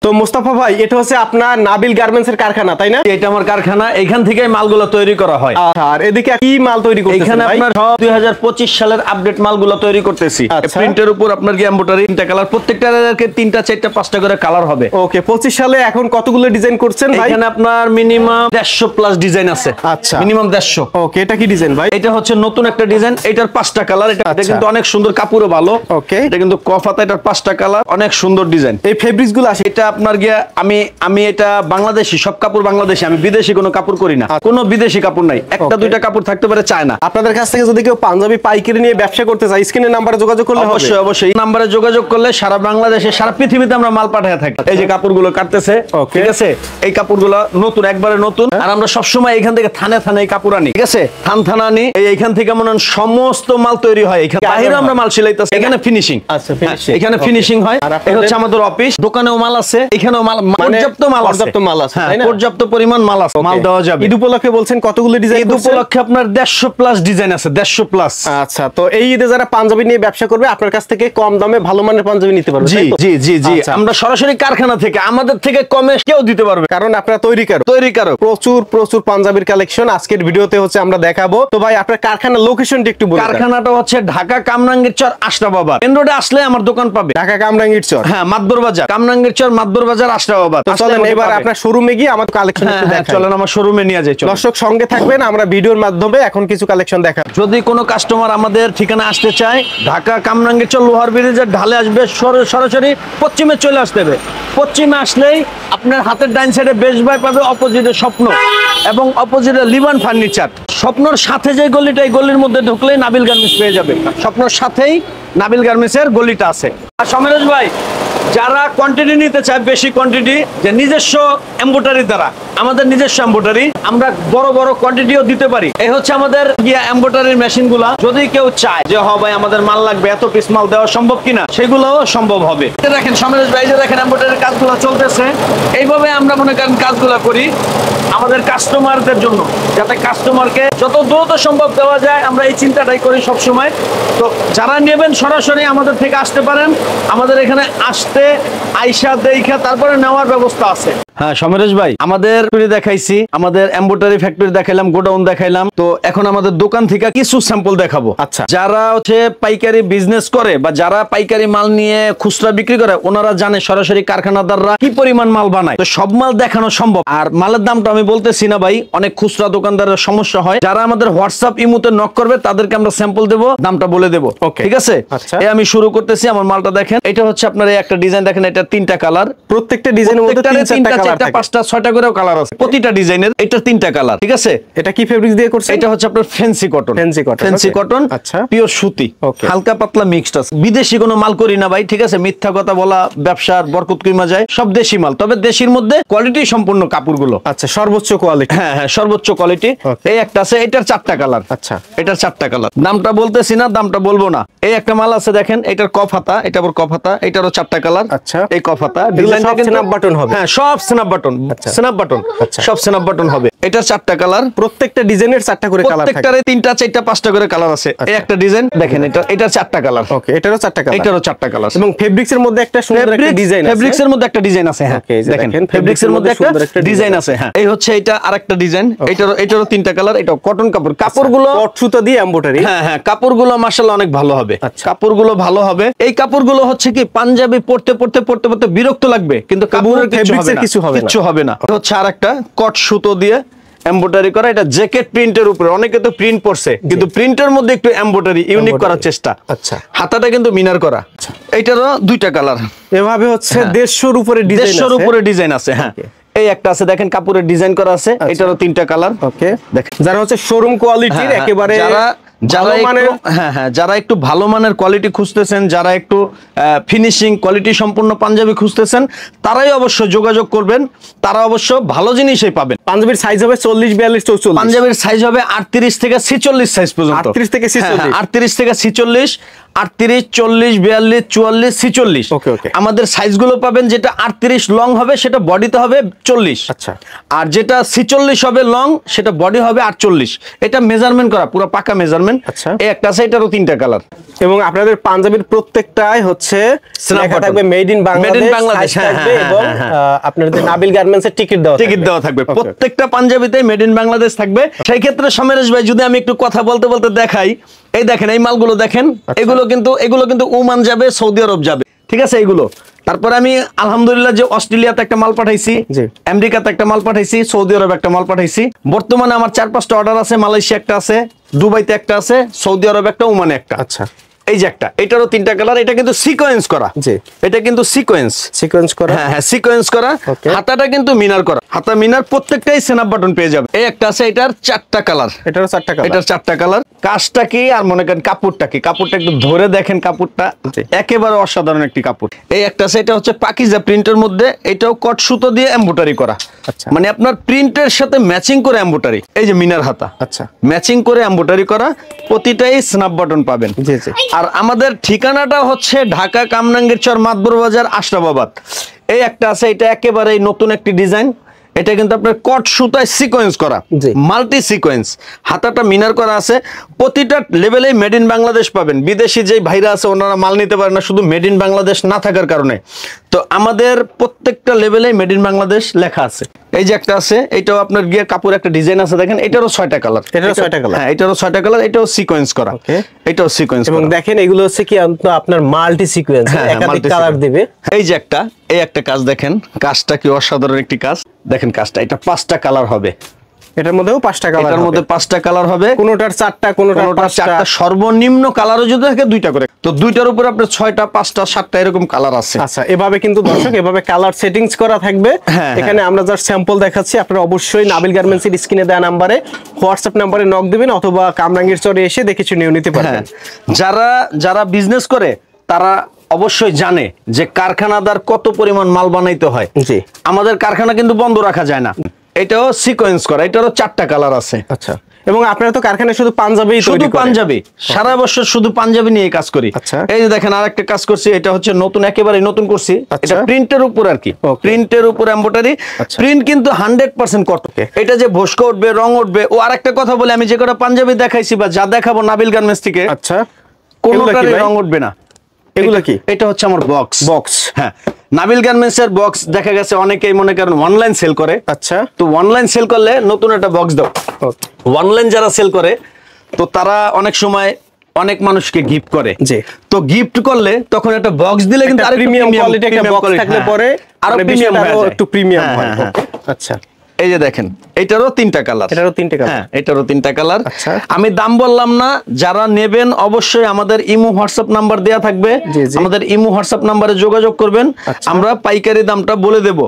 তো মোস্তফা ভাই, এটা হচ্ছে আপনার নাবিল গার্মেন্টস এর কারখানা, তাই না? এটা আমার কারখানা, এখান থেকে মালগুলো তৈরি করা হয়। আর এদিকে কি মাল তৈরি করতেছেন? এখানে আপনার 2025 সালের আপডেট মালগুলো তৈরি করতেছি। প্রিন্টের উপর আপনার কি এমব্রয়ডারি, তিনটা কালার, প্রত্যেকটার 3টা 4টা 5টা করে কালার হবে। ওকে, 25 সালে এখন কতগুলো ডিজাইন করছেন ভাই? এখানে আপনার মিনিমাম 150 প্লাস ডিজাইন আছে। আচ্ছা, মিনিমাম 150। ওকে, এটা কি ডিজাইন ভাই? এটা হচ্ছে নতুন একটা ডিজাইন, এটার 5টা কালার। এটা কিন্তু অনেক সুন্দর, কাপড়ও ভালো। ওকে, এটা কিন্তু কফাতা, এটার 5টা কালার, অনেক সুন্দর ডিজাইন। এই ফেব্রিক্স গুলো আসে এটা আপনার গিয়া আমি এটা বাংলাদেশি, সব কাপড় বাংলাদেশি, আমি বিদেশি কোনো কাপড় করি না। কোনো বিদেশি কাপড় নাই, একটা দুইটা কাপড় থাকতে পারে, চায় না। আপনাদের কাছ থেকে যদি কেউ পাঞ্জাবি পাইকারি নিয়ে ব্যবসা করতে চায়, স্ক্রিনের নম্বরে যোগাযোগ করলে হবে? অবশ্যই অবশ্যই, এই নম্বরে যোগাযোগ করলে সারা বাংলাদেশে, সারা পৃথিবীতে আমরা মাল পাঠিয়ে থাকি। এই যে কাপড়গুলো কাটতেছে, ঠিক আছে, এই কাপড়গুলো নতুন, একবারে নতুন। আর আমরা সবসময় এখান থেকে থানে থানে এই কাপড় আনি, ঠিক আছে, থানা আনি। এইখান থেকে মনে হয় সমস্ত মাল তৈরি হয়। এখানে বাইরে আমরা মাল সেলাইতেছি, এখানে ফিনিশিং। আচ্ছা, ফিনিশিং, এখানে ফিনিশিং হয়। এই হচ্ছে আমাদের অফিস, দোকানেও মাল আছে, এখানেও মাল, পর্যাপ্ত মাল আছে, তাই না? পর্যাপ্ত পরিমাণ মাল আছে, মাল দেওয়া যাবে। ঈদ উপলক্ষে বলছেন কতগুলো ডিজাইন? ঈদ উপলক্ষে আপনার 150 প্লাস ডিজাইন আছে, 150 প্লাস। আচ্ছা, তো এই ঈদে যারা পাঞ্জাবি নিয়ে ব্যবসা করবে, আপনার কাছ থেকে কম দামে ভালো মানের পাঞ্জাবি নিতে পারবে। জি জি জি জি, আমরা সরাসরি কারখানা থেকে, আমাদের থেকে কমে কেউ দিতে পারবে, কারণ আপনারা তৈরিকারক। প্রচুর প্রচুর পাঞ্জাবির কালেকশন আজকের ভিডিওতে হচ্ছে আমরা দেখাবো। তো ভাই, আপনার কারখানার লোকেশনটা একটু বলুন। কারখানাটা হচ্ছে ঢাকা কামরাঙ্গীর চর, আশরাফাবাদ মেন রোডে আসলে আমার দোকান পাবে। ঢাকা কামরাঙ্গীর চর, হ্যাঁ, মাদবর বাজার, কামরাঙ্গীর চর, মাদবর বাজার, আশরাফাবাদ। তো চলেন এবার আপনার শোরুমে গিয়ে আমাদের কালেকশন একটু দেখাই। চলেন আমার শোরুমে নিয়ে যাই। দর্শক সঙ্গে থাকবেন, আমরা ভিডিওর মাধ্যমে এখন কিছু কালেকশন দেখাবো। যদি কোনো কাস্টমার আমাদের ঠিকানা আসতে চায়, ঢাকা কামরাঙ্গীর চর লোহার ব্রিজের ঢালে আসবে, সরাসরি পশ্চিমে চলে আসতে হবে। পশ্চিমে আসলেই আপনার হাতের ডাইন সাইডে বেশ ভাই পাবে, অপোজিটে স্বপ্ন এবং অপোজিটে লিবান ফার্নিচার। স্বপ্নর সাথে যে গলিটা, এই গলির মধ্যে ঢুকলেই নাবিল গার্মেন্টস পেয়ে যাবে। স্বপ্নর সাথেই নাবিল গার্মেন্টসের গলিটা আছে। আর সমরেশ ভাই, যারা কোয়ান্টিটি নিতে চায়, বেশি কোয়ান্টিটি, যে নিজস্ব এমব্রয়ডারি দ্বারা, আমাদের নিজস্ব এমব্রয়ডারি, আমরা বড় বড় কোয়ান্টিটিও দিতে পারি। এই হচ্ছে আমাদের এমব্রয়ডারির মেশিনগুলা। যদি কেউ চায় যে ভাই আমাদের মাল লাগবে, এত পিস মাল দেওয়া সম্ভব কিনা, সেগুলোও সম্ভব হবে। দেখেন সমরেশ ভাই, যে দেখেন এমব্রয়ডারির কাজগুলো চলতেছে, এইভাবে আমরা মনে করেন কাজগুলো করি আমাদের কাস্টমারদের জন্য, যাতে কাস্টমারকে যত দ্রুত সম্ভব দেওয়া যায়, আমরা এই চিন্তাটাই করি সব সময়। তো যারা নেবেন সরাসরি আমাদের থেকে আসতে পারেন, আমাদের এখানে আসতে আইসা দেখা তারপরে নেওয়ার ব্যবস্থা আছে। হ্যাঁ সমরেশ ভাই, আমাদের দেখাইছি, আমাদের এমব্রয়ডারি ফ্যাক্টরি দেখাইলাম, গোডাউন দেখাইলাম। তো এখন আমাদের দোকান থেকে কিছু স্যাম্পল দেখাবো। আচ্ছা, যারা হচ্ছে পাইকারি বিজনেস করে বা যারা পাইকারি মাল নিয়ে খুচরা বিক্রি করে, ওনারা জানে সরাসরি কারখানাদাররা কি পরিমাণ মাল বানায়। তো সব মাল দেখানো সম্ভব। আর মালের দামটা আমি বলতেছি না ভাই, অনেক খুচরা দোকানদারের সমস্যা হয়। যারা আমাদের হোয়াটসঅ্যাপ ইমোতে নক করবে, তাদেরকে আমরা স্যাম্পল দেবো, দামটা বলে দেবো, ঠিক আছে? এই আমি শুরু করতেছি, আমার মালটা দেখেন। এটা হচ্ছে আপনার একটা ডিজাইন দেখেন, এটা 3টা কালার, প্রত্যেকটা ডিজাইনের মধ্যে 3টা 4টা 5টা 6টা করে কালার আছে প্রতিটা ডিজাইনের। এটা 3টা কালার, ঠিক আছে? এটা কি ফেব্রিক দিয়ে করছে? এটা হচ্ছে আপনার ফ্যান্সি কটন, ফ্যান্সি কটন, আচ্ছা, পিওর সুতি, হালকা পাতলা মিক্সড আছে। বিদেশি কোনো মাল করি না ভাই, ঠিক আছে? মিথ্যা কথা বলা ব্যবসার বরকত কইমা যায়। সব দেশি মাল, তবে দেশির মধ্যে কোয়ালিটি সম্পূর্ণ কাপড়গুলো। আচ্ছা, সর্বোচ্চ কোয়ালিটি। হ্যাঁ হ্যাঁ, সর্বোচ্চ কোয়ালিটি। এই একটা আছে, এটার 4টা কালার। আচ্ছা, এটার 4টা কালার। দামটা বলতেছি না, দামটা বলবো না। এই একটা মাল আছে দেখেন, এটার কফাতা, এটা আবার কফাতা, এটারও 4টা কালার। আচ্ছা, এই কফাতা ডিজাইনটা কিন্তু স্ন্যাপ বাটন হবে। হ্যাঁ, সব স্ন্যাপ বাটন, স্ন্যাপ বাটন, সব স্ন্যাপ বাটন হবে। এটার 4টা কালার, প্রত্যেকটা ডিজাইনের 4টা করে কালার থাকে। প্রত্যেকটারে 3টা 4টা 5টা করে কালার আছে। এই একটা ডিজাইন দেখেন, এটার 4টা কালার। ওকে, এটারও 4টা কালার, এটারও 4টা কালার। এবং ফেব্রিক্স এর মধ্যে একটা সুন্দর একটা ডিজাইন আছে। ফেব্রিক্স এর মধ্যে একটা ডিজাইন আছে, হ্যাঁ দেখেন, ফেব্রিক্স এর মধ্যে একটা ডিজাইন আছে। হ্যাঁ, এই হচ্ছে এটা আরেকটা ডিজাইন। এটারও 3টা কালার। এটাও কটন কাপড়, কাপড়গুলো কট সুতা দিয়ে এমব্রয়ডারি। হ্যাঁ হ্যাঁ, কাপড়গুলো মাশাআল্লাহ অনেক ভালো হবে। কাপড়গুলো ভালো হবে। এই কাপড়গুলো হচ্ছে কি পাঞ্জাবি পরতে পরতে পরতে পরতে বিরক্ত লাগবে, কিন্তু কাপড়ের কিছু হবে না। হচ্ছে আরেকটা কট সুতো দিয়ে এমব্রয়ডারি করা। এটা জ্যাকেট প্রিন্টের উপরে, অনেকে তো প্রিন্ট পড়ছে, কিন্তু প্রিন্টের মধ্যে একটু এমব্রয়ডারি ইউনিক করার চেষ্টা। আচ্ছা, হাতাটা কিন্তু মিনার করা। এইটারও 2টা কালার। এভাবে হচ্ছে 150-এর উপরে ডিজাইন আছে। 150-এর উপরে ডিজাইন আছে। হ্যাঁ, এই একটা আছে দেখেন, কাপড়ের ডিজাইন করা আছে। এটারও 3টা কালার। ওকে, দেখেন, যারা হচ্ছে শোরুম কোয়ালিটির একেবারে, যারা একটু ভালো মানের কোয়ালিটি খুঁজতেছেন, যারা একটু ফিনিশিং কোয়ালিটি সম্পূর্ণ পাঞ্জাবি খুঁজতেছেন, তারাই অবশ্য যোগাযোগ করবেন। তারা অবশ্য ভালো জিনিসই পাবেন। পাঞ্জাবির সাইজ হবে 40, 42, 44। পাঞ্জাবির সাইজ হবে 38 থেকে 46 সাইজ পর্যন্ত। 38 থেকে 46, 38 থেকে 46, 38, 40, 42, 44, 46। ওকে ওকে, আমাদের সাইজগুলো পাবেন, যেটা 38 লং হবে সেটা বডিতে হবে 40। আচ্ছা, আর যেটা 46 হবে লং, সেটা বডি হবে 48। এটা মেজারমেন্ট করা, পুরো পাকা মেজারমেন্ট পারবেন। আচ্ছা, এই একটা আছে, এটারও 3টা কালার। এবং আপনাদের পাঞ্জাবির প্রত্যেকটাই হচ্ছে লেখা থাকবে মেড ইন বাংলাদেশ থাকবে, এবং আপনাদের নাবিল গার্মেন্টসের টিকিট দেওয়া থাকবে। প্রত্যেকটা পাঞ্জাবিতে মেড ইন বাংলাদেশ থাকবে। সেই ক্ষেত্রে সমরেশ ভাই যদি আমি একটু কথা বলতে বলতে দেখাই, এই দেখেন এই মালগুলো দেখেন, এগুলো কিন্তু ওমান যাবে, সৌদি আরব যাবে, ঠিক আছে এইগুলো। তারপরে আমি আলহামদুলিল্লাহ যে অস্ট্রেলিয়াতে একটা মাল পাঠাইছি, আমেরিকাতে একটা মাল পাঠাইছি, সৌদি আরবে একটা মাল পাঠাইছি। বর্তমানে আমার 4-5টা অর্ডার আছে। মালয়েশিয়া একটা আছে, দুবাইতে একটা আছে, সৌদি আরবে একটা, ওমানে একটা। আচ্ছা, এই যে একটা, এটারও 3টা কালার। এটা কিন্তু সিকোয়েন্স করা, এটা কিন্তু সিকোয়েন্স করা, হ্যাঁ সিকোয়েন্স করা। হাতাটা কিন্তু মিনার করা, হাতা মিনার, প্রত্যেকটাই স্ন্যাপ বাটন পেয়ে যাবে। এই একটা আছে, এটার 4টা কালার, এটার 4টা কালার। কাজটা কি আর মনে করেন কাপড়টা কি, কাপড়টা একটু ধরে দেখেন, কাপড়টা একেবারে অসাধারণ একটি কাপড়। এই একটা আছে, এটা হচ্ছে পাকিজা প্রিন্টের মধ্যে, এটাও কট সুতো দিয়ে এমব্রয়ডারি করা, মানে আপনার প্রিন্টের সাথে ম্যাচিং করে এমব্রয়ডারি। এই যে মিনার হাতা, আচ্ছা, ম্যাচিং করে এমব্রয়ডারি করা, প্রতিটাই স্ন্যাপ বাটন পাবেন। আর আমাদের ঠিকানাটা হচ্ছে ঢাকা কামরাঙ্গীর চর, মাদবর বাজার, আশরাফাবাদ। এই একটা আছে, এটা একেবারে নতুন একটি ডিজাইন। এটা কিন্তু আপনার কট সুতায় সিকোয়েন্স করা, মাল্টি সিকোয়েন্স, হাতাটা মিনার করা আছে। প্রতিটা লেভেলেই মেড ইন বাংলাদেশ পাবেন। বিদেশি যে ভাইরা আছে ওনারা মাল নিতে পারে না শুধু মেড ইন বাংলাদেশ না থাকার কারণে। তো আমাদের প্রত্যেকটা লেভেলেই মেড ইন বাংলাদেশ লেখা আছে। এই যে একটা আছে, এটাও আপনার গিয়ে কাপড় একটা ডিজাইন আছে, দেখেন এটারও 6টা কালার, হ্যাঁ এটারও 6টা কালার, এটাও সিকোয়েন্স করা, এটাও সিকোয়েন্স। এবং দেখেন এগুলো হচ্ছে কি আপনার মাল্টি সিকোয়েন্স, একাধিক কালার দিবে। এই যে একটা, এই একটা কাজ দেখেন, কাজটা কি অসাধারণ একটি কাজ। দেখেন কাজটা, এটা 5টা কালার হবে, এটার মধ্যেও 5টা কালার, এটার মধ্যে 5টা কালার হবে, কোনোটার 4টা, কোনোটার 5টা, সর্বনিম্ন কালারও যদি থাকে 2টা করে, তো 2টার উপরে আপনার 6টা, 5টা, 7টা এরকম কালার আছে। আচ্ছা, এভাবে কিন্তু দর্শক এভাবে কালার সেটিংস করা থাকবে। এখানে আমরা জাস্ট স্যাম্পল দেখাচ্ছি, আপনারা অবশ্যই নাবিল গার্মেন্টসের স্ক্রিনে দেওয়া নাম্বারে, হোয়াটসঅ্যাপ নাম্বারে নক দিবেন, অথবা কামরাঙ্গীর চরে এসে দেখে শুনে নিতে পারবেন। যারা বিজনেস করে তারা অবশ্যই জানে যে কারখানাদার কত পরিমাণ মাল বানাইতে হয়। আমাদের কারখানা কিন্তু বন্ধ রাখা যায় না। এটাও সিকোয়েন্স করা, এটারও 4টা কালার আছে। আচ্ছা, এবং আপনারা তো কারখানায় শুধু পাঞ্জাবি, শুধু পাঞ্জাবি, সারা বছর শুধু পাঞ্জাবি নিয়ে কাজ করি। এই যে দেখেন আরেকটা কাজ করছি, এটা হচ্ছে নতুন, একেবারে নতুন করছি। এটা প্রিন্টের উপর আর কি, প্রিন্টের উপর এমব্রয়ডারি, প্রিন্ট কিন্তু 100% কটন। এটা যে ভস্কা উঠবে, রং উঠবে। ও আরেকটা কথা বলে, আমি যে কটা পাঞ্জাবি দেখাইছি বা যা দেখাবো নাবিল গার্মেন্টস থেকে, আচ্ছা, কোনোটারই রং উঠবে না। এগুলো কি? এটা হচ্ছে আমার বক্স। হ্যাঁ, নাবিল গার্মেন্টস এর বক্স। দেখা গেছে অনেকেই মনে করেন অনলাইন সেল করে। আচ্ছা, তো অনলাইন সেল করলে নতুন একটা বক্স দাও। অনলাইন যারা সেল করে তো তারা অনেক সময় অনেক মানুষকে গিফট করে। তো গিফট করলে তখন একটা বক্স দিলে কিন্তু আরো প্রিমিয়াম কোয়ালিটি, একটা বক্স থাকলে পরে আরো প্রিমিয়াম হয়, একটু প্রিমিয়াম হয়। আচ্ছা, এই যে দেখেন এটারও 3টা কালার, হ্যাঁ এটারও 3টা কালার। আমি দাম বললাম না, যারা নেবেন অবশ্যই আমাদের ইমো হোয়াটসঅ্যাপ নাম্বার দেয়া থাকবে, আমাদের ইমো হোয়াটসঅ্যাপ নাম্বারে যোগাযোগ করবেন। আমরা পাইকারি দামটা বলে দেব,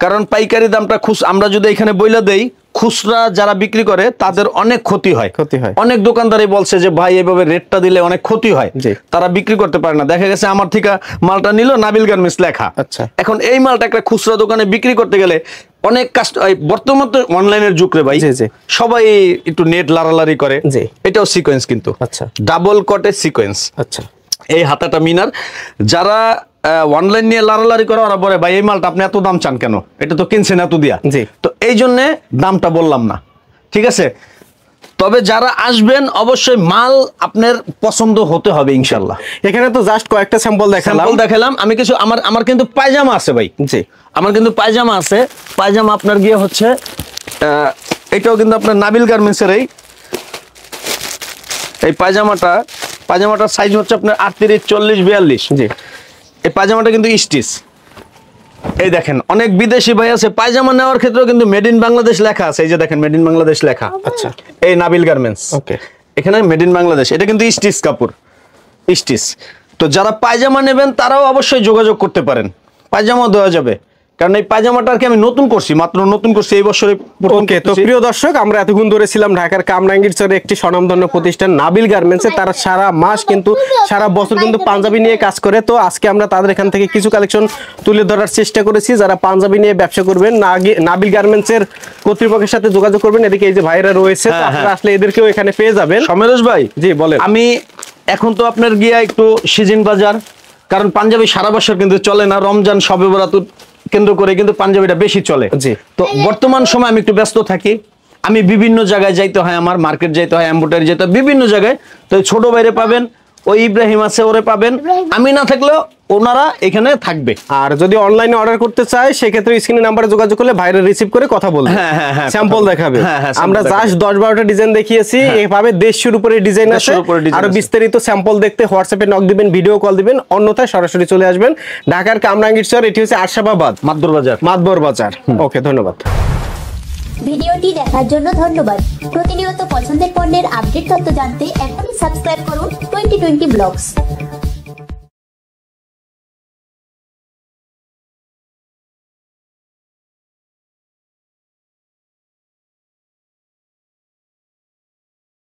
কারণ পাইকারি দামটা আমরা যদি এখানে বইলা দেই, খুচরা যারা বিক্রি করে তাদের অনেক ক্ষতি হয়। অনেক দোকানদারই বলছে যে ভাই এভাবে রেটটা দিলে অনেক ক্ষতি হয়, তারা বিক্রি করতে পারে না। দেখা গেছে আমার থেকে মালটা নিল নাবিল গার্মেন্টস লেখা, এখন এই মালটা একটা খুচরা দোকানে বিক্রি করতে গেলে অনেক বর্তমান তো অনলাইনের যুগ রে ভাই, সবাই একটু নেট লারালারি করে। এটাও সিকোয়েন্স কিন্তু, ডাবল কটের সিকোয়েন্স। আচ্ছা, এই হাতাটা মিনার। যারা অনলাইন নিয়ে লারালারি করে ওরা বলে ভাই এই মালটা আপনি এত দাম চান কেন, এটা তো কিনছেন এত দিয়া। তো এই জন্য দামটা বললাম না, ঠিক আছে। তবে যারা আসবেন অবশ্যই মাল আপনার পছন্দ হতে হবে ইনশাআল্লাহ। এখানে তো জাস্ট কয়েকটা স্যাম্পল দেখালাম আমি কিছু। আমার কিন্তু পায়জামা আছে ভাই, আমার কিন্তু পায়জামা আছে। পায়জামা আপনার গিয়ে হচ্ছে এটাও কিন্তু আপনার নাবিল গার্মেন্টসের এই পায়জামাটার সাইজ হচ্ছে আপনার 38, 40, 42। এই পায়জামাটা কিন্তু স্টিচ। এই দেখেন অনেক বিদেশি ভাই আছে, পায়জামা নেওয়ার ক্ষেত্রেও কিন্তু মেড ইন বাংলাদেশ লেখা আছে। এই যে দেখেন মেড ইন বাংলাদেশ লেখা। আচ্ছা, এই নাবিল গার্মেন্টস, এখানে মেড ইন বাংলাদেশ। এটা কিন্তু স্টিচ কাপড়, স্টিচ। তো যারা পায়জামা নেবেন তারাও অবশ্যই যোগাযোগ করতে পারেন, পায়জামাও দেওয়া যাবে। কারণ এই পায়জামাটা আর কি আমি নতুন করছি, মাত্র নতুন করছি এই বছরে। ওকে, তো প্রিয় দর্শক, আমরা এতক্ষণ ধরে ছিলাম ঢাকার কামরাঙ্গীর চরে একটি স্বনামধন্য প্রতিষ্ঠান নাবিল গার্মেন্টসে। তারা সারা মাস কিন্তু সারা বছর কিন্তু পাঞ্জাবি নিয়ে কাজ করে। তো আজকে আমরা তাদের এখান থেকে কিছু কালেকশন তুলে ধরার চেষ্টা করেছি। যারা পাঞ্জাবি নিয়ে ব্যবসা করবেন, নাবিল গার্মেন্টসের কর্তৃপক্ষের সাথে যোগাযোগ করবেন। এদিকে এই যে ভাইরা রয়েছে, আপনারা আসলে এদেরকেও এখানে পেয়ে যাবেন। সমরেশ ভাই, জি বলেন। আমি এখন তো আপনার গিয়া একটু সিজন বাজার, কারণ পাঞ্জাবি সারা বছর কিন্তু চলে না, রমজান শবে বরাত কেন্দ্র করে কিন্তু পাঞ্জাবিটা বেশি চলে। তো বর্তমান সময় আমি একটু ব্যস্ত থাকি। আমি বিভিন্ন জায়গায় যাইতে হয়, আমার মার্কেট যাইতে হয়, এম্বুটারি যেতে হয়, বিভিন্ন জায়গায়। তো এই ছোট বাইরে পাবেন, ওই ইব্রাহিম আছে, ওরে পাবেন। আমি না থাকলেও ওনারা এখানে থাকবে। আর যদি অনলাইনে অর্ডার করতে চায় সেক্ষেত্রে স্ক্রিনে নাম্বারে যোগাযোগ করলে ভাইরে রিসিভ করে কথা বলবে, হ্যাঁ, স্যাম্পল দেখাবে। আমরা sample জাস্ট 10-12টা ডিজাইন দেখিয়েছি, এভাবে 150 উপরে ডিজাইন আছে। 150 উপরে ডিজাইন আরো আছে। বিস্তারিত স্যাম্পল দেখতে হোয়াটসঅ্যাপে নক দিবেন, ভিডিও কল দিবেন, অন্যথায় সরাসরি চলে আসবেন ঢাকার কামরাঙ্গীর চর, এটি হচ্ছে আশরাফাবাদ মাদবর বাজার। মাদবর বাজার। ওকে, ধন্যবাদ। ভিডিওটি দেখার জন্য ধন্যবাদ। প্রতিনিয়ত পছন্দের পণ্যের আপডেট তথ্য জানতে এখনই সাবস্ক্রাইব করুন 2020 ব্লগস।